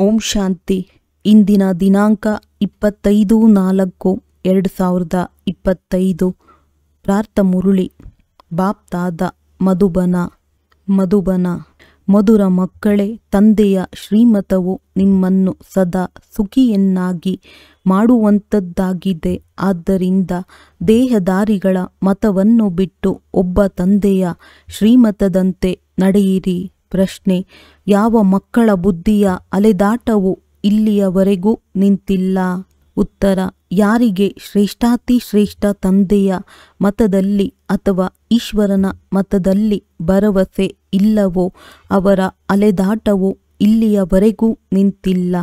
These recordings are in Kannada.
ಓಂ ಶಾಂತಿ. ಇಂದಿನ ದಿನಾಂಕ 25/4/2025. ಪ್ರಾರ್ಥ ಮುರುಳಿ. ಬಾಪ್ತಾದ ಮಧುಬನ. ಮಧುರ ಮಕ್ಕಳೇ, ತಂದೆಯ ಶ್ರೀಮತವು ನಿಮ್ಮನ್ನು ಸದಾ ಸುಖಿಯನ್ನಾಗಿ ಮಾಡುವಂಥದ್ದಾಗಿದೆ. ಆದ್ದರಿಂದ ದೇಹಧಾರಿಗಳ ಮತವನ್ನು ಬಿಟ್ಟು ಒಬ್ಬ ತಂದೆಯ ಶ್ರೀಮತದಂತೆ ನಡೆಯಿರಿ. ಪ್ರಶ್ನೆ: ಯಾವ ಮಕ್ಕಳ ಬುದ್ಧಿಯ ಅಲೆದಾಟವು ಇಲ್ಲಿಯವರೆಗೂ ನಿಂತಿಲ್ಲ? ಉತ್ತರ: ಯಾರಿಗೆ ಶ್ರೇಷ್ಠಾತಿ ಶ್ರೇಷ್ಠ ತಂದೆಯ ಮತದಲ್ಲಿ ಅಥವಾ ಈಶ್ವರನ ಮತದಲ್ಲಿ ಭರವಸೆ ಇಲ್ಲವೋ ಅವರ ಅಲೆದಾಟವು ಇಲ್ಲಿಯವರೆಗೂ ನಿಂತಿಲ್ಲ.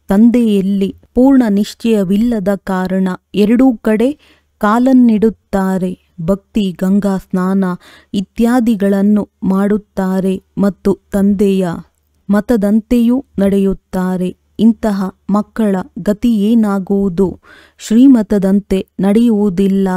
ತಂದೆಯಲ್ಲಿ ಪೂರ್ಣ ನಿಶ್ಚಯವಿಲ್ಲದ ಕಾರಣ ಎರಡೂ ಕಡೆ ಕಾಲನ್ನಿಡುತ್ತಾರೆ. ಭಕ್ತಿ, ಗಂಗಾ ಸ್ನಾನ ಇತ್ಯಾದಿಗಳನ್ನು ಮಾಡುತ್ತಾರೆ ಮತ್ತು ತಂದೆಯ ಮತದಂತೆಯೂ ನಡೆಯುತ್ತಾರೆ. ಇಂತಹ ಮಕ್ಕಳ ಗತಿಯೇನಾಗುವುದು? ಶ್ರೀಮತದಂತೆ ನಡೆಯುವುದಿಲ್ಲ.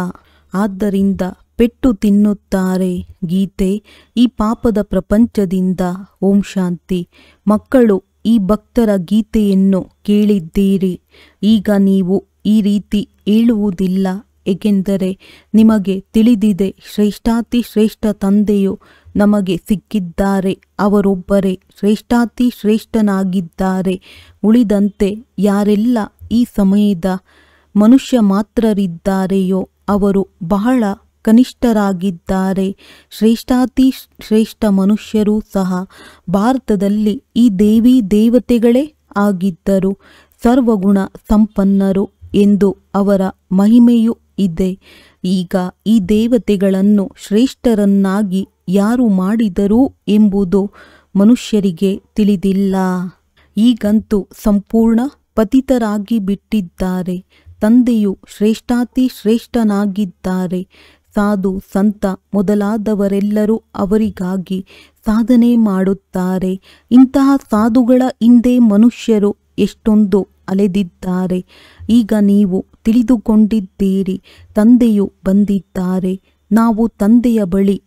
ಆದ್ದರಿಂದ ಪೆಟ್ಟು ತಿನ್ನುತ್ತಾರೆ. ಗೀತೆ: ಈ ಪಾಪದ ಪ್ರಪಂಚದಿಂದ ಓಂ ಶಾಂತಿ. ಮಕ್ಕಳು, ಈ ಭಕ್ತರ ಗೀತೆಯನ್ನು ಕೇಳಿದ್ದೀರಿ. ಈಗ ನೀವು ಈ ರೀತಿ ಹೇಳುವುದಿಲ್ಲ, ಏಕೆಂದರೆ ನಿಮಗೆ ತಿಳಿದಿದೆ ಶ್ರೇಷ್ಠಾತಿ ಶ್ರೇಷ್ಠ ತಂದೆಯು ನಮಗೆ ಸಿಕ್ಕಿದ್ದಾರೆ. ಅವರೊಬ್ಬರೇ ಶ್ರೇಷ್ಠಾತಿ ಶ್ರೇಷ್ಠನಾಗಿದ್ದಾರೆ. ಉಳಿದಂತೆ ಯಾರೆಲ್ಲ ಈ ಸಮಯದ ಮನುಷ್ಯ ಮಾತ್ರರಿದ್ದಾರೆಯೋ ಅವರು ಬಹಳ ಕನಿಷ್ಠರಾಗಿದ್ದಾರೆ. ಶ್ರೇಷ್ಠಾತಿ ಶ್ರೇಷ್ಠ ಮನುಷ್ಯರೂ ಸಹ ಭಾರತದಲ್ಲಿ ಈ ದೇವಿ ದೇವತೆಗಳೇ ಆಗಿದ್ದರು. ಸರ್ವಗುಣ ಸಂಪನ್ನರು ಎಂದು ಅವರ ಮಹಿಮೆಯೂ ಇದೆ. ಈಗ ಈ ದೇವತೆಗಳನ್ನು ಶ್ರೇಷ್ಠರನ್ನಾಗಿ ಯಾರು ಮಾಡಿದರು ಎಂಬುದು ಮನುಷ್ಯರಿಗೆ ತಿಳಿದಿಲ್ಲ. ಈಗಂತೂ ಸಂಪೂರ್ಣ ಪತಿತರಾಗಿ ಬಿಟ್ಟಿದ್ದಾರೆ. ತಂದೆಯು ಶ್ರೇಷ್ಠಾತಿ ಶ್ರೇಷ್ಠನಾಗಿದ್ದಾರೆ. ಸಾಧು ಸಂತ ಮೊದಲಾದವರೆಲ್ಲರೂ ಅವರಿಗಾಗಿ ಸಾಧನೆ ಮಾಡುತ್ತಾರೆ. ಇಂತಹ ಸಾಧುಗಳ ಹಿಂದೆ ಮನುಷ್ಯರು ಎಷ್ಟೊಂದು ಅಲೆದಿದ್ದಾರೆ. ಈಗ ನೀವು ತಿಳಿದುಕೊಂಡಿದ್ದೀರಿ, ತಂದೆಯು ಬಂದಿದ್ದಾರೆ. ನಾವು ತಂದೆಯ ಬಳಿ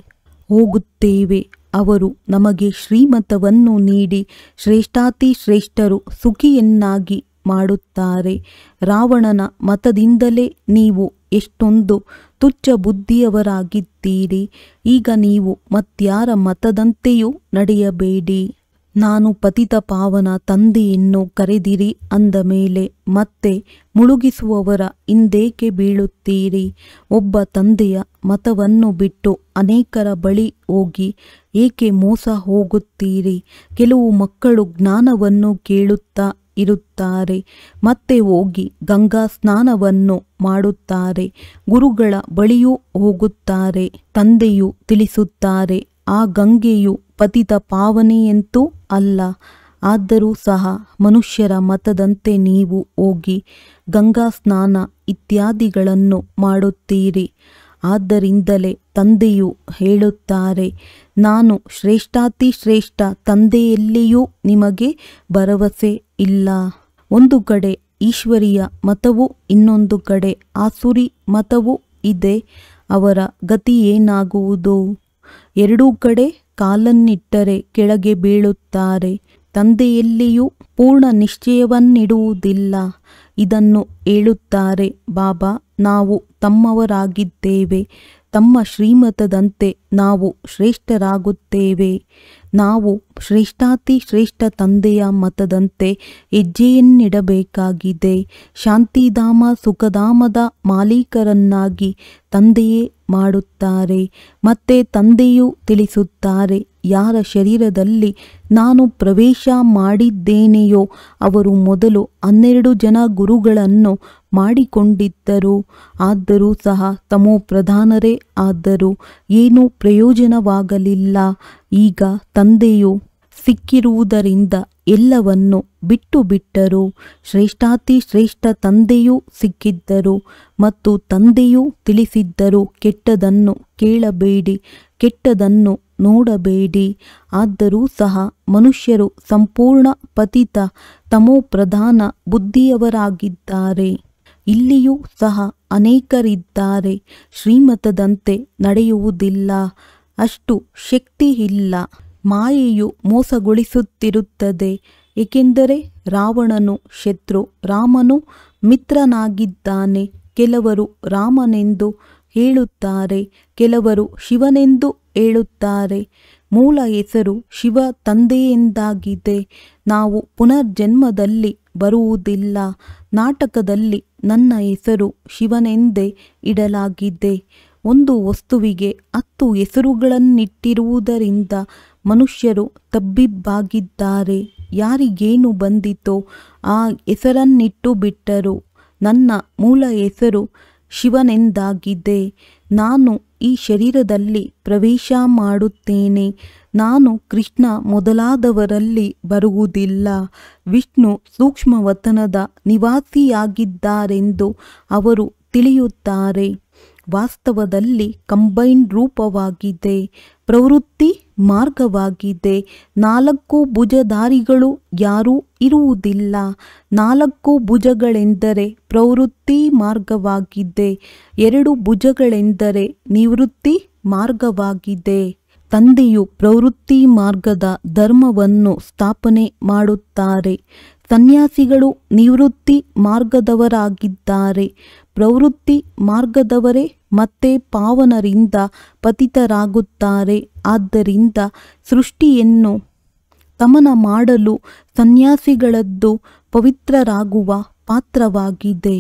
ಹೋಗುತ್ತೇವೆ. ಅವರು ನಮಗೆ ಶ್ರೀಮತವನ್ನು ನೀಡಿ ಶ್ರೇಷ್ಠಾತಿ ಶ್ರೇಷ್ಠರು ಸುಖಿಯನ್ನಾಗಿ ಮಾಡುತ್ತಾರೆ. ರಾವಣನ ಮತದಿಂದಲೇ ನೀವು ಎಷ್ಟೊಂದು ತುಚ್ಛ ಬುದ್ಧಿಯವರಾಗಿದ್ದೀರಿ. ಈಗ ನೀವು ಮತ್ಯಾರ ಮತದಂತೆಯೂ ನಡೆಯಬೇಡಿ. ನಾನು ಪತಿತ ಪಾವನ ತಂದೆಯನ್ನು ಕರೆದಿರಿ ಅಂದ ಮೇಲೆ ಮತ್ತೆ ಮುಳುಗಿಸುವವರ ಹಿಂದೇಕೆ ಬೀಳುತ್ತೀರಿ? ಒಬ್ಬ ತಂದೆಯ ಮತವನ್ನು ಬಿಟ್ಟು ಅನೇಕರ ಬಳಿ ಹೋಗಿ ಏಕೆ ಮೋಸ ಹೋಗುತ್ತೀರಿ? ಕೆಲವು ಮಕ್ಕಳು ಜ್ಞಾನವನ್ನು ಕೇಳುತ್ತಾ ಇರುತ್ತಾರೆ, ಮತ್ತೆ ಹೋಗಿ ಗಂಗಾ ಸ್ನಾನವನ್ನು ಮಾಡುತ್ತಾರೆ, ಗುರುಗಳ ಬಳಿಯೂ ಹೋಗುತ್ತಾರೆ. ತಂದೆಯು ತಿಳಿಸುತ್ತಾರೆ, ಆ ಗಂಗೆಯು ಪತಿತ ಪಾವನೆಯಂತೂ ಅಲ್ಲ. ಆದರೂ ಸಹ ಮನುಷ್ಯರ ಮತದಂತೆ ನೀವು ಹೋಗಿ ಗಂಗಾ ಸ್ನಾನ ಇತ್ಯಾದಿಗಳನ್ನು ಮಾಡುತ್ತೀರಿ. ಆದ್ದರಿಂದಲೇ ತಂದೆಯು ಹೇಳುತ್ತಾರೆ, ನಾನು ಶ್ರೇಷ್ಠಾತಿ ಶ್ರೇಷ್ಠ ತಂದೆಯಲ್ಲಿಯೂ ನಿಮಗೆ ಭರವಸೆ ಇಲ್ಲ. ಒಂದು ಕಡೆ ಈಶ್ವರಿಯ ಮತವೂ ಇನ್ನೊಂದು ಕಡೆ ಆಸುರಿ ಮತವೂ ಇದೆ. ಅವರ ಗತಿಯೇನಾಗುವುದು? ಎರಡೂ ಕಡೆ ಕಾಲನ್ನಿಟ್ಟರೆ ಕೆಳಗೆ ಬೀಳುತ್ತಾರೆ. ತಂದೆಯಲ್ಲಿಯೂ ಪೂರ್ಣ ನಿಶ್ಚಯವನ್ನಿಡುವುದಿಲ್ಲ. ಇದನ್ನು ಹೇಳುತ್ತಾರೆ ಬಾಬಾ, ನಾವು ತಮ್ಮವರಾಗಿದ್ದೇವೆ. ತಮ್ಮ ಶ್ರೀಮತದಂತೆ ನಾವು ಶ್ರೇಷ್ಠರಾಗುತ್ತೇವೆ. ನಾವು ಶ್ರೇಷ್ಠಾತಿ ಶ್ರೇಷ್ಠ ತಂದೆಯ ಮತದಂತೆ ಹೆಜ್ಜೆಯನ್ನಿಡಬೇಕಾಗಿದೆ. ಶಾಂತಿಧಾಮ ಸುಖಧಾಮದ ಮಾಲೀಕರನ್ನಾಗಿ ತಂದೆಯೇ ಮಾಡುತ್ತಾರೆ. ಮತ್ತೆ ತಂದೆಯೂ ತಿಳಿಸುತ್ತಾರೆ, ಯಾರ ಶರೀರದಲ್ಲಿ ನಾನು ಪ್ರವೇಶ ಮಾಡಿದ್ದೇನೆಯೋ ಅವರು ಮೊದಲು 12 ಜನ ಗುರುಗಳನ್ನು ಮಾಡಿಕೊಂಡಿದ್ದರು. ಆದರೂ ಸಹ ತಮೋ ಪ್ರಧಾನರೇ ಆದರೂ ಏನೂ ಪ್ರಯೋಜನವಾಗಲಿಲ್ಲ. ಈಗ ತಂದೆಯು ಸಿಕ್ಕಿರುವುದರಿಂದ ಎಲ್ಲವನ್ನು ಬಿಟ್ಟು ಬಿಟ್ಟರು. ಶ್ರೇಷ್ಠಾತಿ ಶ್ರೇಷ್ಠ ತಂದೆಯೂ ಸಿಕ್ಕಿದ್ದರು ಮತ್ತು ತಂದೆಯೂ ತಿಳಿಸಿದ್ದರು, ಕೆಟ್ಟದನ್ನು ಕೇಳಬೇಡಿ, ಕೆಟ್ಟದನ್ನು ನೋಡಬೇಡಿ. ಆದರೂ ಸಹ ಮನುಷ್ಯರು ಸಂಪೂರ್ಣ ಪತಿತ ತಮೋ ಪ್ರಧಾನ ಬುದ್ಧಿಯವರಾಗಿದ್ದಾರೆ. ಇಲ್ಲಿಯೂ ಸಹ ಅನೇಕರಿದ್ದಾರೆ. ಶ್ರೀಮತದಂತೆ ನಡೆಯುವುದಿಲ್ಲ. ಅಷ್ಟು ಶಕ್ತಿ ಇಲ್ಲ. ಮಾಯೆಯು ಮೋಸಗೊಳಿಸುತ್ತಿರುತ್ತದೆ. ಏಕೆಂದರೆ ರಾವಣನು ಶತ್ರು, ರಾಮನು ಮಿತ್ರನಾಗಿದ್ದಾನೆ. ಕೆಲವರು ರಾಮನೆಂದು ಹೇಳುತ್ತಾರೆ, ಕೆಲವರು ಶಿವನೆಂದು ಹೇಳುತ್ತಾರೆ. ಮೂಲ ಹೆಸರು ಶಿವ ತಂದೆಯೆಂದಾಗಿದೆ. ನಾವು ಪುನರ್ಜನ್ಮದಲ್ಲಿ ಬರುವುದಿಲ್ಲ. ನಾಟಕದಲ್ಲಿ ನನ್ನ ಹೆಸರು ಶಿವನೆಂದೇ ಇಡಲಾಗಿದೆ. ಒಂದು ವಸ್ತುವಿಗೆ 10 ಹೆಸರುಗಳನ್ನಿಟ್ಟಿರುವುದರಿಂದ ಮನುಷ್ಯರು ತಬ್ಬಿಬ್ಬಾಗಿದ್ದಾರೆ. ಯಾರಿಗೇನು ಬಂದಿತೋ ಆ ಹೆಸರನ್ನಿಟ್ಟು ಬಿಟ್ಟರು. ನನ್ನ ಮೂಲ ಹೆಸರು ಶಿವನೆಂದಾಗಿದೆ. ನಾನು ಈ ಶರೀರದಲ್ಲಿ ಪ್ರವೇಶ ಮಾಡುತ್ತೇನೆ. ನಾನು ಕೃಷ್ಣ ಮೊದಲಾದವರಲ್ಲಿ ಬರುವುದಿಲ್ಲ. ವಿಷ್ಣು ಸೂಕ್ಷ್ಮವತನದ ನಿವಾಸಿಯಾಗಿದ್ದಾರೆಂದು ಅವರು ತಿಳಿಯುತ್ತಾರೆ. ವಾಸ್ತವದಲ್ಲಿ ಕಂಬೈನ್ ರೂಪವಾಗಿದೆ, ಪ್ರವೃತ್ತಿ ಮಾರ್ಗವಾಗಿದೆ. 4 ಭುಜಧಾರಿಗಳು ಯಾರೂ ಇರುವುದಿಲ್ಲ. 4 ಭುಜಗಳೆಂದರೆ ಪ್ರವೃತ್ತಿ ಮಾರ್ಗವಾಗಿದೆ, 2 ಭುಜಗಳೆಂದರೆ ನಿವೃತ್ತಿ ಮಾರ್ಗವಾಗಿದೆ. ತಂದೆಯು ಪ್ರವೃತ್ತಿ ಮಾರ್ಗದ ಧರ್ಮವನ್ನು ಸ್ಥಾಪನೆ ಮಾಡುತ್ತಾರೆ. ಸನ್ಯಾಸಿಗಳು ನಿವೃತ್ತಿ ಮಾರ್ಗದವರಾಗಿದ್ದಾರೆ. ಪ್ರವೃತ್ತಿ ಮಾರ್ಗದವರೇ ಮತ್ತೆ ಪಾವನರಿಂದ ಪತಿತರಾಗುತ್ತಾರೆ. ಆದ್ದರಿಂದ ಸೃಷ್ಟಿಯನ್ನು ತಮನ ಮಾಡಲು ಸನ್ಯಾಸಿಗಳದ್ದು ಪವಿತ್ರರಾಗುವ ಪಾತ್ರವಾಗಿದೆ.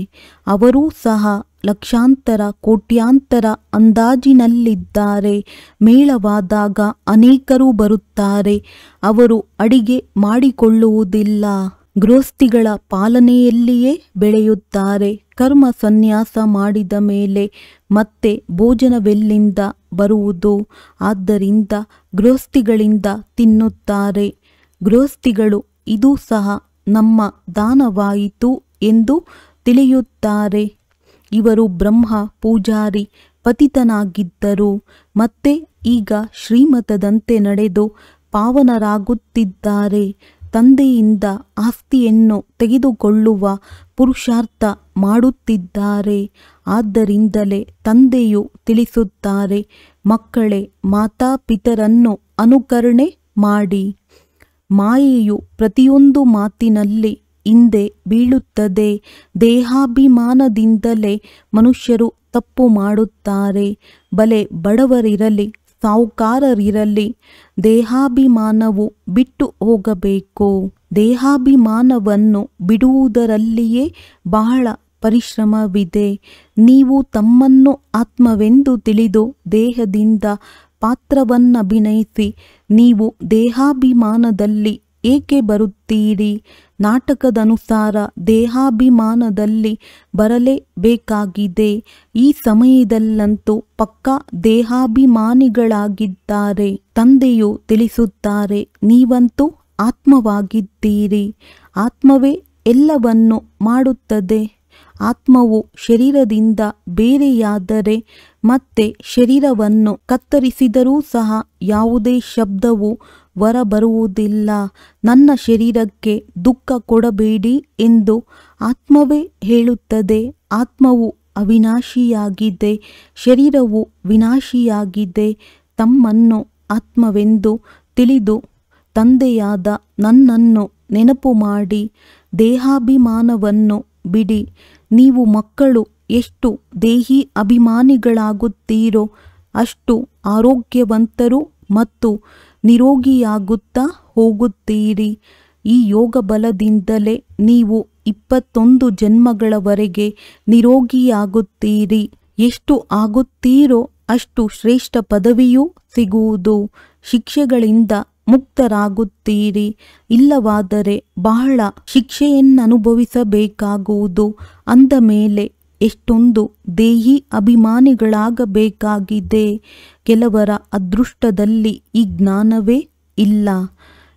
ಅವರೂ ಸಹ ಲಕ್ಷಾಂತರ ಕೋಟ್ಯಾಂತರ ಅಂದಾಜಿನಲ್ಲಿದ್ದಾರೆ. ಮೇಳವಾದಾಗ ಅನೇಕರು ಬರುತ್ತಾರೆ. ಅವರು ಅಡಿಗೆ ಮಾಡಿಕೊಳ್ಳುವುದಿಲ್ಲ. ಗೃಹಸ್ಥಿಗಳ ಪಾಲನೆಯಲ್ಲಿಯೇ ಬೆಳೆಯುತ್ತಾರೆ. ಕರ್ಮ ಸನ್ಯಾಸ ಮಾಡಿದ ಮೇಲೆ ಮತ್ತೆ ಭೋಜನವೆಲ್ಲಿಂದ ಬರುವುದು? ಆದ್ದರಿಂದ ಗೃಹಸ್ಥಿಗಳಿಂದ ತಿನ್ನುತ್ತಾರೆ. ಗೃಹಸ್ಥಿಗಳು ಇದು ಸಹ ನಮ್ಮ ದಾನವಾಯಿತು ಎಂದು ತಿಳಿಯುತ್ತಾರೆ. ಇವರು ಬ್ರಹ್ಮ ಪೂಜಾರಿ ಪತಿತನಾಗಿದ್ದರು. ಮತ್ತೆ ಈಗ ಶ್ರೀಮತದಂತೆ ನಡೆದು ಪಾವನರಾಗುತ್ತಿದ್ದಾರೆ. ತಂದೆಯಿಂದ ಆಸ್ತಿಯನ್ನು ತೆಗೆದುಕೊಳ್ಳುವ ಪುರುಷಾರ್ಥ ಮಾಡುತ್ತಿದ್ದಾರೆ. ಆದ್ದರಿಂದಲೇ ತಂದೆಯು ತಿಳಿಸುತ್ತಾರೆ, ಮಕ್ಕಳೇ, ಮಾತಾಪಿತರನ್ನು ಅನುಕರಣೆ ಮಾಡಿ. ಮಾಯೆಯು ಪ್ರತಿಯೊಂದು ಮಾತಿನಲ್ಲಿ ಹಿಂದೆ ಬೀಳುತ್ತದೆ. ದೇಹಾಭಿಮಾನದಿಂದಲೇ ಮನುಷ್ಯರು ತಪ್ಪು ಮಾಡುತ್ತಾರೆ. ಬಲೆ ಬಡವರಿರಲಿ ಸಾಹುಕಾರರಿರಲಿ, ದೇಹಾಭಿಮಾನವು ಬಿಟ್ಟು ಹೋಗಬೇಕು. ದೇಹಾಭಿಮಾನವನ್ನು ಬಿಡುವುದರಲ್ಲಿಯೇ ಬಹಳ ಪರಿಶ್ರಮವಿದೆ. ನೀವು ತಮ್ಮನ್ನು ಆತ್ಮವೆಂದು ತಿಳಿದು ದೇಹದಿಂದ ಪಾತ್ರವನ್ನಭಿನಯಿಸಿ ನೀವು ದೇಹಾಭಿಮಾನದಲ್ಲಿ ಏಕೆ ಬರುತ್ತೀರಿ? ನಾಟಕದನುಸಾರ ದೇಹಾಭಿಮಾನದಲ್ಲಿ ಬರಲೇಬೇಕಾಗಿದೆ. ಈ ಸಮಯದಲ್ಲಂತೂ ಪಕ್ಕಾ ದೇಹಾಭಿಮಾನಿಗಳಾಗಿದ್ದಾರೆ. ತಂದೆಯು ತಿಳಿಸುತ್ತಾರೆ, ನೀವಂತೂ ಆತ್ಮವಾಗಿದ್ದೀರಿ. ಆತ್ಮವೇ ಎಲ್ಲವನ್ನು ಮಾಡುತ್ತದೆ. ಆತ್ಮವು ಶರೀರದಿಂದ ಬೇರೆಯಾದರೆ ಮತ್ತೆ ಶರೀರವನ್ನು ಕತ್ತರಿಸಿದರೂ ಸಹ ಯಾವುದೇ ಶಬ್ದವು ಹೊರಬರುವುದಿಲ್ಲ. ನನ್ನ ಶರೀರಕ್ಕೆ ದುಃಖ ಕೊಡಬೇಡಿ ಎಂದು ಆತ್ಮವೇ ಹೇಳುತ್ತದೆ. ಆತ್ಮವು ಅವಿನಾಶಿಯಾಗಿದೆ, ಶರೀರವು ವಿನಾಶಿಯಾಗಿದೆ. ತಮ್ಮನ್ನು ಆತ್ಮವೆಂದು ತಿಳಿದು ತಂದೆಯಾದ ನನ್ನನ್ನು ನೆನಪು ಮಾಡಿ ದೇಹಾಭಿಮಾನವನ್ನು ಬಿಡಿ. ನೀವು ಮಕ್ಕಳು ಎಷ್ಟು ದೇಹಿ ಅಭಿಮಾನಿಗಳಾಗುತ್ತೀರೋ ಅಷ್ಟು ಆರೋಗ್ಯವಂತರು ಮತ್ತು ನಿರೋಗಿಯಾಗುತ್ತಾ ಹೋಗುತ್ತೀರಿ. ಈ ಯೋಗ ಬಲದಿಂದಲೇ ನೀವು 21 ಜನ್ಮಗಳವರೆಗೆ ನಿರೋಗಿಯಾಗುತ್ತೀರಿ. ಎಷ್ಟು ಆಗುತ್ತೀರೋ ಅಷ್ಟು ಶ್ರೇಷ್ಠ ಪದವಿಯೂ ಸಿಗುವುದು. ಶಿಕ್ಷೆಗಳಿಂದ ಮುಕ್ತರಾಗುತ್ತೀರಿ. ಇಲ್ಲವಾದರೆ ಬಹಳ ಶಿಕ್ಷೆಯನ್ನನುಭವಿಸಬೇಕಾಗುವುದು. ಅಂದ ಮೇಲೆ ಎಷ್ಟೊಂದು ದೇಹಿ ಅಭಿಮಾನಿಗಳಾಗಬೇಕಾಗಿದೆ. ಕೆಲವರ ಅದೃಷ್ಟದಲ್ಲಿ ಈ ಜ್ಞಾನವೇ ಇಲ್ಲ.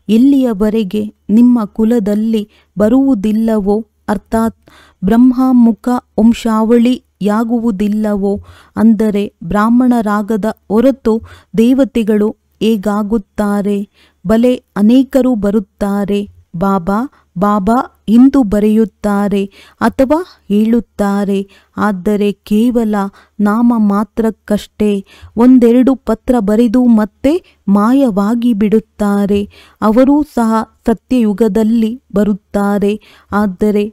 ಎಲ್ಲಿಯವರೆಗೆ ನಿಮ್ಮ ಕುಲದಲ್ಲಿ ಬರುವುದಿಲ್ಲವೋ, ಅರ್ಥಾತ್ ಬ್ರಹ್ಮಮುಖ ವಂಶಾವಳಿಯಾಗುವುದಿಲ್ಲವೋ, ಅಂದರೆ ಬ್ರಾಹ್ಮಣರಾಗದ ಹೊರತು ದೇವತೆಗಳು ಹೇಗಾಗುತ್ತಾರೆ? ಬಲೆ ಅನೇಕರು ಬರುತ್ತಾರೆ. ಬಾಬಾ ಬಾಬಾ ಎಂದು ಬರೆಯುತ್ತಾರೆ ಅಥವಾ ಹೇಳುತ್ತಾರೆ. ಆದರೆ ಕೇವಲ ನಾಮ ಮಾತ್ರಕ್ಕಷ್ಟೇ ಒಂದೆರಡು ಪತ್ರ ಬರೆದು ಮತ್ತೆ ಮಾಯವಾಗಿ ಬಿಡುತ್ತಾರೆ. ಅವರೂ ಸಹ ಸತ್ಯಯುಗದಲ್ಲಿ ಬರುತ್ತಾರೆ. ಆದರೆ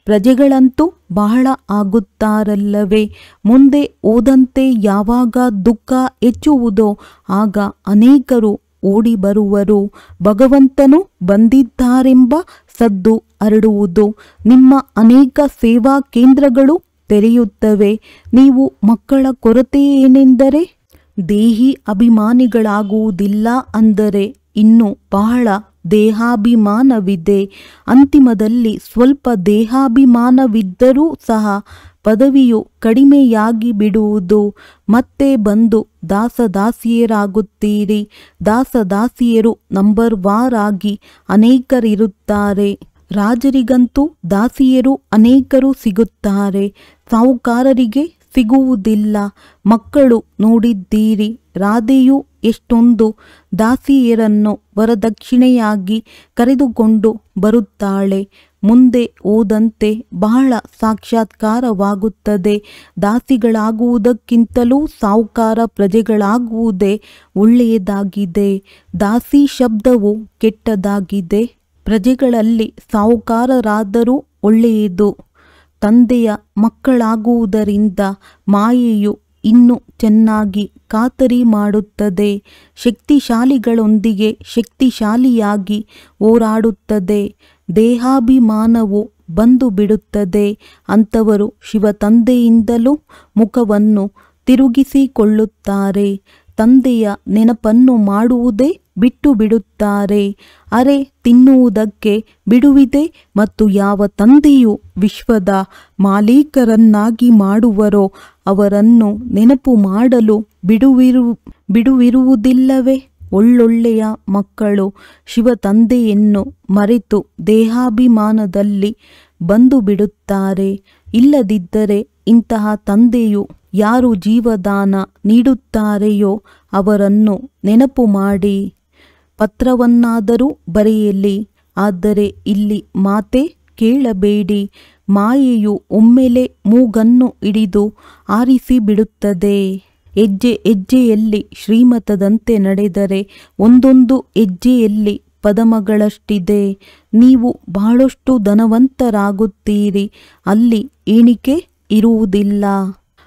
ಪ್ರಜೆಗಳಂತೂ ಬಹಳ ಆಗುತ್ತಾರಲ್ಲವೇ. ಮುಂದೆ ಹೋದಂತೆ ಯಾವಾಗ ದುಃಖ ಹೆಚ್ಚುವುದೋ ಆಗ ಅನೇಕರು ಓಡಿ ಬರುವರು. ಭಗವಂತನು ಬಂದಿದ್ದಾರೆಂಬ ಸದ್ದು ಹರಡುವುದು. ನಿಮ್ಮ ಅನೇಕ ಸೇವಾ ಕೇಂದ್ರಗಳು ತೆರೆಯುತ್ತವೆ. ನೀವು ಮಕ್ಕಳ ಕೊರತೆ ಏನೆಂದರೆ ದೇಹಿ ಅಭಿಮಾನಿಗಳಾಗುವುದಿಲ್ಲ. ಅಂದರೆ ಇನ್ನು ಬಹಳ ದೇಹಾಭಿಮಾನವಿದೆ. ಅಂತಿಮದಲ್ಲಿ ಸ್ವಲ್ಪ ದೇಹಾಭಿಮಾನವಿದ್ದರೂ ಸಹ ಪದವಿಯು ಕಡಿಮೆಯಾಗಿ ಬಿಡುವುದು. ಮತ್ತೆ ಬಂದು ದಾಸದಾಸಿಯರಾಗುತ್ತೀರಿ. ದಾಸದಾಸಿಯರು ನಂಬರ್ ವಾರಾಗಿ ಅನೇಕರಿರುತ್ತಾರೆ. ರಾಜರಿಗಂತೂ ದಾಸಿಯರು ಅನೇಕರು ಸಿಗುತ್ತಾರೆ, ಸಾಹುಕಾರರಿಗೆ ಸಿಗುವುದಿಲ್ಲ. ಮಕ್ಕಳು ನೋಡಿದ್ದೀರಿ, ರಾಧೆಯು ಎಷ್ಟೊಂದು ದಾಸಿಯರನ್ನು ವರದಕ್ಷಿಣೆಯಾಗಿ ಕರೆದುಕೊಂಡು ಬರುತ್ತಾಳೆ. ಮುಂದೆ ಹೋದಂತೆ ಬಹಳ ಸಾಕ್ಷಾತ್ಕಾರವಾಗುತ್ತದೆ. ದಾಸಿಗಳಾಗುವುದಕ್ಕಿಂತಲೂ ಸಾಹುಕಾರ ಪ್ರಜೆಗಳಾಗುವುದೇ ಒಳ್ಳೆಯದಾಗಿದೆ. ದಾಸಿ ಶಬ್ದವು ಕೆಟ್ಟದಾಗಿದೆ. ಪ್ರಜೆಗಳಲ್ಲಿ ಸಾಹುಕಾರರಾದರೂ ಒಳ್ಳೆಯದು. ತಂದೆಯ ಮಕ್ಕಳಾಗುವುದರಿಂದ ಮಾಯೆಯು ಇನ್ನೂ ಚೆನ್ನಾಗಿ ಖಾತರಿ ಮಾಡುತ್ತದೆ. ಶಕ್ತಿಶಾಲಿಗಳೊಂದಿಗೆ ಶಕ್ತಿಶಾಲಿಯಾಗಿ ಹೋರಾಡುತ್ತದೆ. ದೇಹಾಭಿಮಾನವು ಬಂದು ಬಿಡುತ್ತದೆ. ಅಂಥವರು ಶಿವತಂದೆಯಿಂದಲೂ ಮುಖವನ್ನು ತಿರುಗಿಸಿಕೊಳ್ಳುತ್ತಾರೆ. ತಂದೆಯ ನೆನಪನ್ನು ಮಾಡುವುದೇ ಬಿಟ್ಟು ಬಿಡುತ್ತಾರೆ. ಅರೆ ತಿನ್ನುವುದಕ್ಕೆ ಬಿಡುವಿದೆ. ಮತ್ತು ಯಾವ ತಂದೆಯು ವಿಶ್ವದ ಮಾಲೀಕರನ್ನಾಗಿ ಮಾಡುವರೋ ಅವರನ್ನು ನೆನಪು ಮಾಡಲು ಬಿಡುವಿರುವುದಿಲ್ಲವೇ. ಒಳ್ಳೊಳ್ಳೆಯ ಮಕ್ಕಳು ಶಿವತಂದೆಯನ್ನು ಮರೆತು ದೇಹಾಭಿಮಾನದಲ್ಲಿ ಬಂದು ಬಿಡುತ್ತಾರೆ. ಇಲ್ಲದಿದ್ದರೆ ಇಂತಹ ತಂದೆಯು ಯಾರು ಜೀವದಾನ ನೀಡುತ್ತಾರೆಯೋ ಅವರನ್ನು ನೆನಪು ಮಾಡಿ ಪತ್ರವನ್ನಾದರೂ ಬರೆಯಲಿ. ಆದರೆ ಇಲ್ಲಿ ಮಾತೆ ಕೇಳಬೇಡಿ. ಮಾಯೆಯು ಒಮ್ಮೆಲೆ ಮೂಗನ್ನು ಹಿಡಿದು ಆರಿಸಿಬಿಡುತ್ತದೆ. ಹೆಜ್ಜೆ ಹೆಜ್ಜೆಯಲ್ಲಿ ಶ್ರೀಮತದಂತೆ ನಡೆದರೆ ಒಂದೊಂದು ಹೆಜ್ಜೆಯಲ್ಲಿ ಪದಮಗಳಷ್ಟಿದೆ. ನೀವು ಬಹಳಷ್ಟು ಧನವಂತರಾಗುತ್ತೀರಿ. ಅಲ್ಲಿ ಎಣಿಕೆ ಇರುವುದಿಲ್ಲ.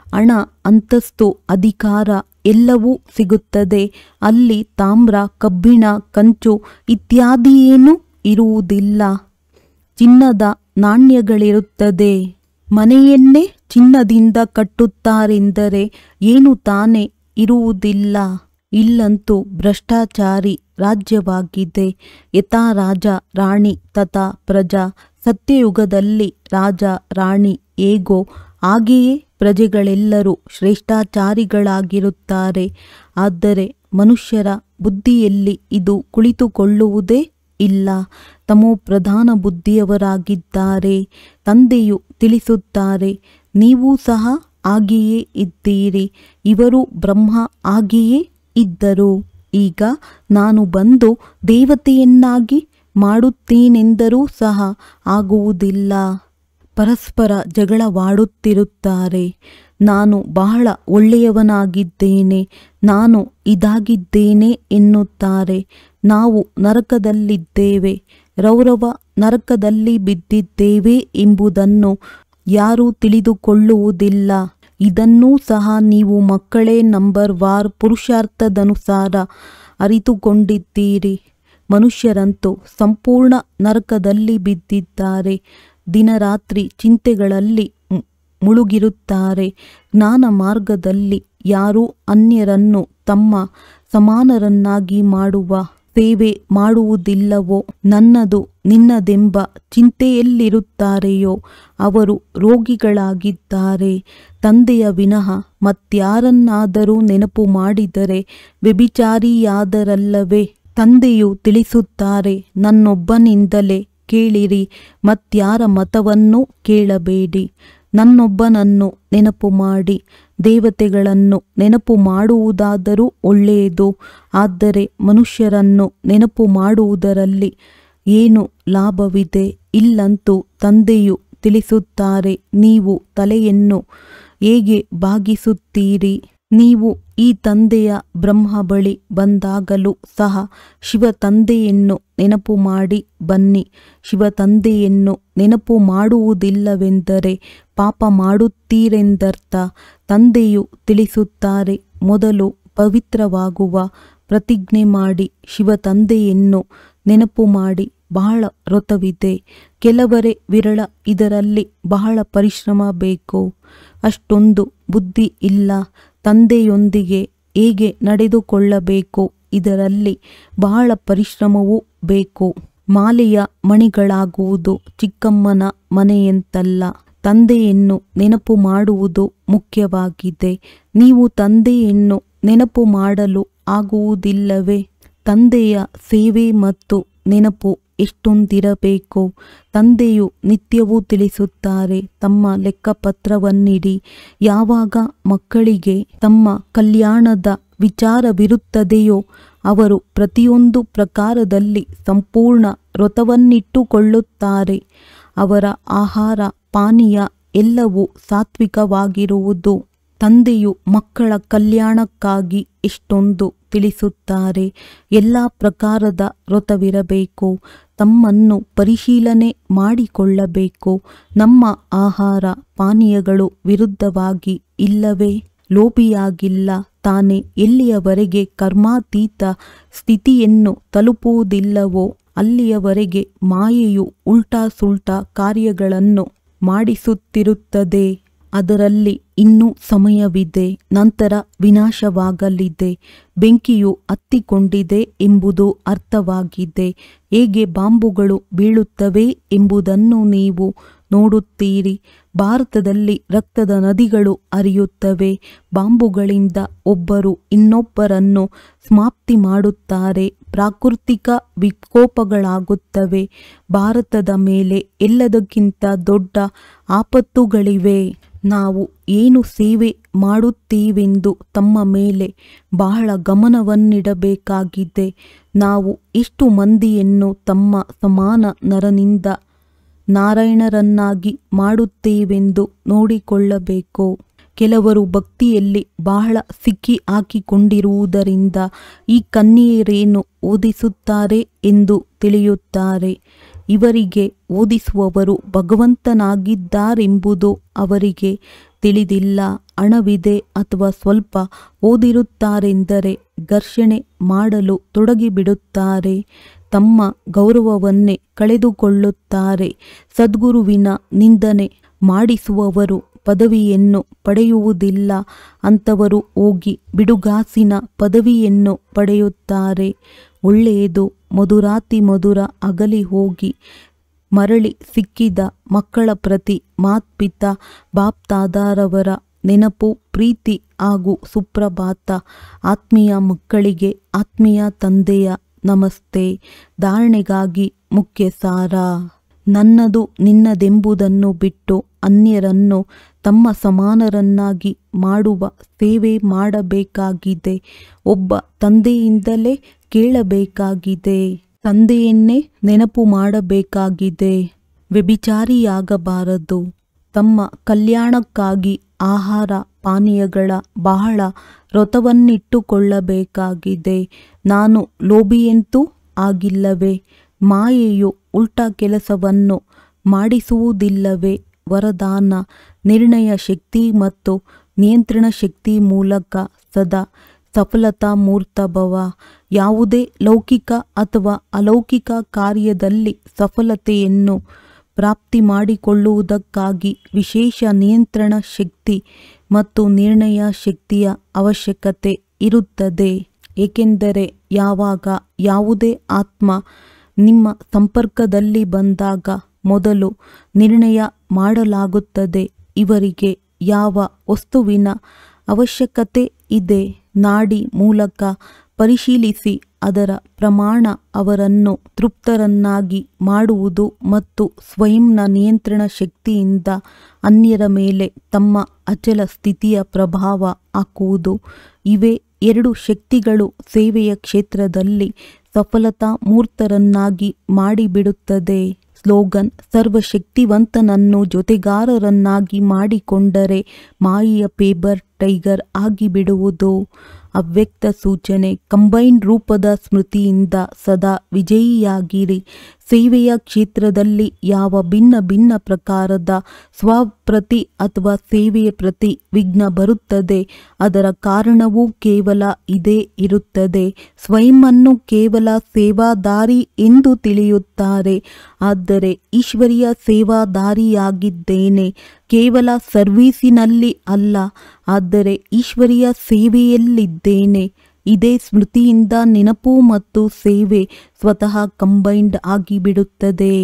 ಹಣ, ಅಂತಸ್ತು, ಅಧಿಕಾರ ಎಲ್ಲವೂ ಸಿಗುತ್ತದೆ. ಅಲ್ಲಿ ತಾಮ್ರ, ಕಬ್ಬಿಣ, ಕಂಚು ಇತ್ಯಾದಿಯೇನೂ ಇರುವುದಿಲ್ಲ. ಚಿನ್ನದ ನಾಣ್ಯಗಳಿರುತ್ತದೆ. ಮನೆಯನ್ನೇ ಚಿನ್ನದಿಂದ ಕಟ್ಟುತ್ತಾರೆಂದರೆ ಏನು ತಾನೇ ಇರುವುದಿಲ್ಲ. ಇಲ್ಲಂತೂ ಭ್ರಷ್ಟಾಚಾರಿ ರಾಜ್ಯವಾಗಿದೆ. ಯಥಾ ರಾಜ ರಾಣಿ ತಥಾ ಪ್ರಜಾ. ಸತ್ಯಯುಗದಲ್ಲಿ ರಾಜ ರಾಣಿ ಹೇಗೋ ಹಾಗೆಯೇ ಪ್ರಜೆಗಳೆಲ್ಲರೂ ಶ್ರೇಷ್ಠಾಚಾರಿಗಳಾಗಿರುತ್ತಾರೆ. ಆದರೆ ಮನುಷ್ಯರ ಬುದ್ಧಿಯಲ್ಲಿ ಇದು ಕುಳಿತುಕೊಳ್ಳುವುದೇ ಇಲ್ಲ. ತಮೋಪ್ರಧಾನ ಬುದ್ಧಿಯವರಾಗಿದ್ದಾರೆ. ತಂದೆಯು ತಿಳಿಸುತ್ತಾರೆ, ನೀವು ಸಹ ಹಾಗೆಯೇ ಇದ್ದೀರಿ. ಇವರು ಬ್ರಹ್ಮ ಹಾಗೆಯೇ ಇದ್ದರು. ಈಗ ನಾನು ಬಂದು ದೇವತೆಯನ್ನಾಗಿ ಮಾಡುತ್ತೇನೆಂದರೂ ಸಹ ಆಗುವುದಿಲ್ಲ. ಪರಸ್ಪರ ಜಗಳವಾಡುತ್ತಿರುತ್ತಾರೆ. ನಾನು ಬಹಳ ಒಳ್ಳೆಯವನಾಗಿದ್ದೇನೆ, ನಾನು ಇದಾಗಿದ್ದೇನೆ ಎನ್ನುತ್ತಾರೆ. ನಾವು ನರಕದಲ್ಲಿದ್ದೇವೆ, ರೌರವ ನರಕದಲ್ಲಿ ಬಿದ್ದಿದ್ದೇವೆ ಎಂಬುದನ್ನು ಯಾರೂ ತಿಳಿದುಕೊಳ್ಳುವುದಿಲ್ಲ. ಇದನ್ನೂ ಸಹ ನೀವು ಮಕ್ಕಳೇ ನಂಬರ್ ವಾರ್ ಪುರುಷಾರ್ಥದನುಸಾರ ಅರಿತುಕೊಂಡಿದ್ದೀರಿ. ಮನುಷ್ಯರಂತೂ ಸಂಪೂರ್ಣ ನರಕದಲ್ಲಿ ಬಿದ್ದಿದ್ದಾರೆ. ದಿನರಾತ್ರಿ ಚಿಂತೆಗಳಲ್ಲಿ ಮುಳುಗಿರುತ್ತಾರೆ. ಜ್ಞಾನ ಮಾರ್ಗದಲ್ಲಿ ಯಾರೂ ಅನ್ಯರನ್ನು ತಮ್ಮ ಸಮಾನರನ್ನಾಗಿ ಮಾಡುವ ಸೇವೆ ಮಾಡುವುದಿಲ್ಲವೋ, ನನ್ನದು ನಿನ್ನದೆಂಬ ಚಿಂತೆಯಲ್ಲಿರುತ್ತಾರೆಯೋ ಅವರು ರೋಗಿಗಳಾಗಿದ್ದಾರೆ. ತಂದೆಯ ವಿನಃ ಮತ್ಯಾರನ್ನಾದರೂ ನೆನಪು ಮಾಡಿದರೆ ವ್ಯಭಿಚಾರಿಯಾದರಲ್ಲವೇ. ತಂದೆಯು ತಿಳಿಸುತ್ತಾರೆ, ನನ್ನೊಬ್ಬನಿಂದಲೇ ಕೇಳಿರಿ, ಮತ್ಯಾರ ಮತವನ್ನೂ ಕೇಳಬೇಡಿ. ನನ್ನೊಬ್ಬನನ್ನು ನೆನಪು ಮಾಡಿ. ದೇವತೆಗಳನ್ನು ನೆನಪು ಮಾಡುವುದಾದರೂ ಒಳ್ಳೆಯದು. ಆದರೆ ಮನುಷ್ಯರನ್ನು ನೆನಪು ಮಾಡುವುದರಲ್ಲಿ ಏನು ಲಾಭವಿದೆ? ಇಲ್ಲಂತೂ ತಂದೆಯು ತಿಳಿಸುತ್ತಾರೆ. ನೀವು ತಲೆಯನ್ನು ಹೇಗೆ ಬಾಗಿಸುತ್ತೀರಿ? ನೀವು ಈ ತಂದೆಯ ಬ್ರಹ್ಮ ಬಳಿ ಬಂದಾಗಲೂ ಸಹ ಶಿವ ತಂದೆಯನ್ನು ನೆನಪು ಮಾಡಿ ಬನ್ನಿ. ಶಿವ ತಂದೆಯನ್ನು ನೆನಪು ಮಾಡುವುದಿಲ್ಲವೆಂದರೆ ಪಾಪ ಮಾಡುತ್ತೀರೆಂದರ್ಥ. ತಂದೆಯು ತಿಳಿಸುತ್ತಾರೆ, ಮೊದಲು ಪವಿತ್ರವಾಗುವ ಪ್ರತಿಜ್ಞೆ ಮಾಡಿ ಶಿವ ತಂದೆಯನ್ನು ನೆನಪು ಮಾಡಿ. ಬಹಳ ವ್ರತವಿದೆ, ಕೆಲವರೇ ವಿರಳ. ಇದರಲ್ಲಿ ಬಹಳ ಪರಿಶ್ರಮ ಬೇಕು. ಅಷ್ಟೊಂದು ಬುದ್ಧಿ ಇಲ್ಲ. ತಂದೆಯೊಂದಿಗೆ ಹೇಗೆ ನಡೆದುಕೊಳ್ಳಬೇಕು, ಇದರಲ್ಲಿ ಬಹಳ ಪರಿಶ್ರಮವೂ ಬೇಕು. ಮಾಲೆಯ ಮಣಿಗಳಾಗುವುದು ಚಿಕ್ಕಮ್ಮನ ಮನೆಯಂತಲ್ಲ. ತಂದೆಯನ್ನು ನೆನಪು ಮಾಡುವುದು ಮುಖ್ಯವಾಗಿದೆ. ನೀವು ತಂದೆಯನ್ನು ನೆನಪು ಮಾಡಲು ಆಗುವುದಿಲ್ಲವೇ? ತಂದೆಯ ಸೇವೆ ಮತ್ತು ನೆನಪು ಎಷ್ಟೊಂದಿರಬೇಕು. ತಂದೆಯು ನಿತ್ಯವೂ ತಿಳಿಸುತ್ತಾರೆ, ತಮ್ಮ ಲೆಕ್ಕಪತ್ರವನ್ನಿಡಿ. ಯಾವಾಗ ಮಕ್ಕಳಿಗೆ ತಮ್ಮ ಕಲ್ಯಾಣದ ವಿಚಾರವಿರುತ್ತದೆಯೋ ಅವರು ಪ್ರತಿಯೊಂದು ಪ್ರಕಾರದಲ್ಲಿ ಸಂಪೂರ್ಣ ವ್ರತವನ್ನಿಟ್ಟುಕೊಳ್ಳುತ್ತಾರೆ. ಅವರ ಆಹಾರ ಪಾನೀಯ ಎಲ್ಲವೂ ಸಾತ್ವಿಕವಾಗಿರುವುದು. ತಂದೆಯು ಮಕ್ಕಳ ಕಲ್ಯಾಣಕ್ಕಾಗಿ ಎಷ್ಟೊಂದು ತಿಳಿಸುತ್ತಾರೆ. ಎಲ್ಲ ಪ್ರಕಾರದ ವ್ರತವಿರಬೇಕು. ತಮ್ಮನ್ನು ಪರಿಶೀಲನೆ ಮಾಡಿಕೊಳ್ಳಬೇಕು. ನಮ್ಮ ಆಹಾರ ಪಾನೀಯಗಳು ವಿರುದ್ಧವಾಗಿ ಇಲ್ಲವೇ? ಲೋಭಿಯಾಗಿಲ್ಲ ತಾನೇ. ಎಲ್ಲಿಯವರೆಗೆ ಕರ್ಮಾತೀತ ಸ್ಥಿತಿಯನ್ನು ತಲುಪುವುದಿಲ್ಲವೋ ಅಲ್ಲಿಯವರೆಗೆ ಮಾಯೆಯು ಉಲ್ಟಾ ಸುಲ್ಟಾ ಕಾರ್ಯಗಳನ್ನು ಮಾಡಿಸುತ್ತಿರುತ್ತದೆ. ಅದರಲ್ಲಿ ಇನ್ನೂ ಸಮಯವಿದೆ. ನಂತರ ವಿನಾಶವಾಗಲಿದೆ. ಬೆಂಕಿಯು ಹತ್ತಿಕೊಂಡಿದೆ ಎಂಬುದು ಅರ್ಥವಾಗಿದೆ. ಹೇಗೆ ಬಾಂಬುಗಳು ಬೀಳುತ್ತವೆ ಎಂಬುದನ್ನು ನೀವು ನೋಡುತ್ತೀರಿ. ಭಾರತದಲ್ಲಿ ರಕ್ತದ ನದಿಗಳು ಹರಿಯುತ್ತವೆ. ಬಾಂಬುಗಳಿಂದ ಒಬ್ಬರು ಇನ್ನೊಬ್ಬರನ್ನು ಸಮಾಪ್ತಿ ಮಾಡುತ್ತಾರೆ. ಪ್ರಾಕೃತಿಕ ವಿಕೋಪಗಳಾಗುತ್ತವೆ. ಭಾರತದ ಮೇಲೆ ಎಲ್ಲದಕ್ಕಿಂತ ದೊಡ್ಡ ಆಪತ್ತುಗಳಿವೆ. ನಾವು ಏನು ಸೇವೆ ಮಾಡುತ್ತೀವೆಂದು ತಮ್ಮ ಮೇಲೆ ಬಹಳ ಗಮನವನ್ನಿಡಬೇಕಾಗಿದೆ. ನಾವು ಎಷ್ಟು ಮಂದಿಯನ್ನು ತಮ್ಮ ಸಮಾನ ನರನಿಂದ ನಾರಾಯಣರನ್ನಾಗಿ ಮಾಡುತ್ತೇವೆಂದು ನೋಡಿಕೊಳ್ಳಬೇಕು. ಕೆಲವರು ಭಕ್ತಿಯಲ್ಲಿ ಬಹಳ ಸಿಕ್ಕಿ ಹಾಕಿಕೊಂಡಿರುವುದರಿಂದ ಈ ಕನ್ಯೆಯರೇನು ಓದಿಸುತ್ತಾರೆ ಎಂದು ತಿಳಿಯುತ್ತಾರೆ. ಇವರಿಗೆ ಓದಿಸುವವರು ಭಗವಂತನಾಗಿದ್ದಾರೆಂಬುದು ಅವರಿಗೆ ತಿಳಿದಿಲ್ಲ. ಹಣವಿದೆ ಅಥವಾ ಸ್ವಲ್ಪ ಓದಿರುತ್ತಾರೆಂದರೆ ಘರ್ಷಣೆ ಮಾಡಲು ತೊಡಗಿಬಿಡುತ್ತಾರೆ. ತಮ್ಮ ಗೌರವವನ್ನೇ ಕಳೆದುಕೊಳ್ಳುತ್ತಾರೆ. ಸದ್ಗುರುವಿನ ನಿಂದನೆ ಮಾಡಿಸುವವರು ಪದವಿಯನ್ನು ಪಡೆಯುವುದಿಲ್ಲ. ಅಂಥವರು ಹೋಗಿ ಬಿಡುಗಾಸಿನ ಪದವಿಯನ್ನು ಪಡೆಯುತ್ತಾರೆ. ಒಳ್ಳೆಯದು. ಮಧುರಾತಿ ಮಧುರ ಅಗಲಿ ಹೋಗಿ ಮರಳಿ ಸಿಕ್ಕಿದ ಮಕ್ಕಳ ಪ್ರತಿ ಮಾತ್ಪಿತಾ ಬಾಪ್ದಾದಾರವರ ನೆನಪು, ಪ್ರೀತಿ ಹಾಗೂ ಸುಪ್ರಭಾತ. ಆತ್ಮೀಯ ಮಕ್ಕಳಿಗೆ ಆತ್ಮೀಯ ತಂದೆಯ ನಮಸ್ತೆ. ಧಾರಣೆಗಾಗಿ ಮುಖ್ಯ ಸಾರ: ನನ್ನದು ನಿನ್ನದೆಂಬುದನ್ನು ಬಿಟ್ಟು ಅನ್ಯರನ್ನು ತಮ್ಮ ಸಮಾನರನ್ನಾಗಿ ಮಾಡುವ ಸೇವೆ ಮಾಡಬೇಕಾಗಿದೆ. ಒಬ್ಬ ತಂದೆಯಿಂದಲೇ ಕೇಳಬೇಕಾಗಿದೆ. ತಂದೆಯನ್ನೇ ನೆನಪು ಮಾಡಬೇಕಾಗಿದೆ. ವ್ಯಭಿಚಾರಿಯಾಗಬಾರದು. ತಮ್ಮ ಕಲ್ಯಾಣಕ್ಕಾಗಿ ಆಹಾರ ಪಾನೀಯಗಳ ಬಹಳ ವ್ರತವನ್ನಿಟ್ಟುಕೊಳ್ಳಬೇಕಾಗಿದೆ. ನಾನು ಲೋಭಿಯಂತೂ ಆಗಿಲ್ಲವೇ? ಮಾಯೆಯು ಉಲ್ಟಾ ಕೆಲಸವನ್ನು ಮಾಡಿಸುವುದಿಲ್ಲವೇ? ವರದಾನ: ನಿರ್ಣಯ ಶಕ್ತಿ ಮತ್ತು ನಿಯಂತ್ರಣ ಶಕ್ತಿ ಮೂಲಕ ಸದಾ ಸಫಲತಾ ಮೂರ್ತಭವ. ಯಾವುದೇ ಲೌಕಿಕ ಅಥವಾ ಅಲೌಕಿಕ ಕಾರ್ಯದಲ್ಲಿ ಸಫಲತೆಯನ್ನು ಪ್ರಾಪ್ತಿ ಮಾಡಿಕೊಳ್ಳುವುದಕ್ಕಾಗಿ ವಿಶೇಷ ನಿಯಂತ್ರಣ ಶಕ್ತಿ ಮತ್ತು ನಿರ್ಣಯ ಶಕ್ತಿಯ ಅವಶ್ಯಕತೆ ಇರುತ್ತದೆ. ಏಕೆಂದರೆ ಯಾವಾಗ ಯಾವುದೇ ಆತ್ಮ ನಿಮ್ಮ ಸಂಪರ್ಕದಲ್ಲಿ ಬಂದಾಗ ಮೊದಲು ನಿರ್ಣಯ ಮಾಡಲಾಗುತ್ತದೆ, ಇವರಿಗೆ ಯಾವ ವಸ್ತುವಿನ ಅವಶ್ಯಕತೆ ಇದೆ. ನಾಡಿ ಮೂಲಕ ಪರಿಶೀಲಿಸಿ ಅದರ ಪ್ರಮಾಣ ಅವರನ್ನು ತೃಪ್ತರನ್ನಾಗಿ ಮಾಡುವುದು ಮತ್ತು ಸ್ವಯಂನ ನಿಯಂತ್ರಣ ಶಕ್ತಿಯಿಂದ ಅನ್ಯರ ಮೇಲೆ ತಮ್ಮ ಅಚಲ ಸ್ಥಿತಿಯ ಪ್ರಭಾವ ಹಾಕುವುದು. ಇವೇ ಎರಡು ಶಕ್ತಿಗಳು ಸೇವೆಯ ಕ್ಷೇತ್ರದಲ್ಲಿ ಸಫಲತಾ ಮೂರ್ತರನ್ನಾಗಿ ಮಾಡಿಬಿಡುತ್ತದೆ. ಸ್ಲೋಗನ್: ಸರ್ವಶಕ್ತಿವಂತನನ್ನು ಜೊತೆಗಾರರನ್ನಾಗಿ ಮಾಡಿಕೊಂಡರೆ ಮಾಯೆಯ ಪೇಪರ್ ಟೈಗರ್ ಆಗಿಬಿಡುವುದು. ಅವ್ಯಕ್ತ ಸೂಚನೆ: ಕಂಬೈನ್ ರೂಪದ ಸ್ಮೃತಿಯಿಂದ ಸದಾ ವಿಜಯಿಯಾಗಿರಿ. ಸೇವೆಯ ಕ್ಷೇತ್ರದಲ್ಲಿ ಯಾವ ಭಿನ್ನ ಭಿನ್ನ ಪ್ರಕಾರದ ಸ್ವಪ್ರತಿ ಅಥವಾ ಸೇವೆಯ ಪ್ರತಿ ವಿಘ್ನ ಬರುತ್ತದೆ, ಅದರ ಕಾರಣವೂ ಕೇವಲ ಇದೇ ಇರುತ್ತದೆ. ಸ್ವಯಂವನ್ನು ಕೇವಲ ಸೇವಾದಾರಿ ಎಂದು ತಿಳಿಯುತ್ತಾರೆ, ಆದರೆ ಈಶ್ವರೀಯ ಸೇವಾದಾರಿಯಾಗಿದ್ದೇನೆ. ಕೇವಲ ಸರ್ವೀಸಿನಲ್ಲಿ ಅಲ್ಲ, ಆದರೆ ಈಶ್ವರೀಯ ಸೇವೆಯಲ್ಲಿದ್ದೇನೆ. ಇದೇ ಸ್ಮೃತಿಯಿಂದ ನೆನಪು ಮತ್ತು ಸೇವೆ ಸ್ವತಃ ಕಂಬೈನ್ಡ್ ಆಗಿಬಿಡುತ್ತದೆ.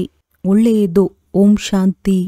ಒಳ್ಳೆಯದು. ಓಂ ಶಾಂತಿ.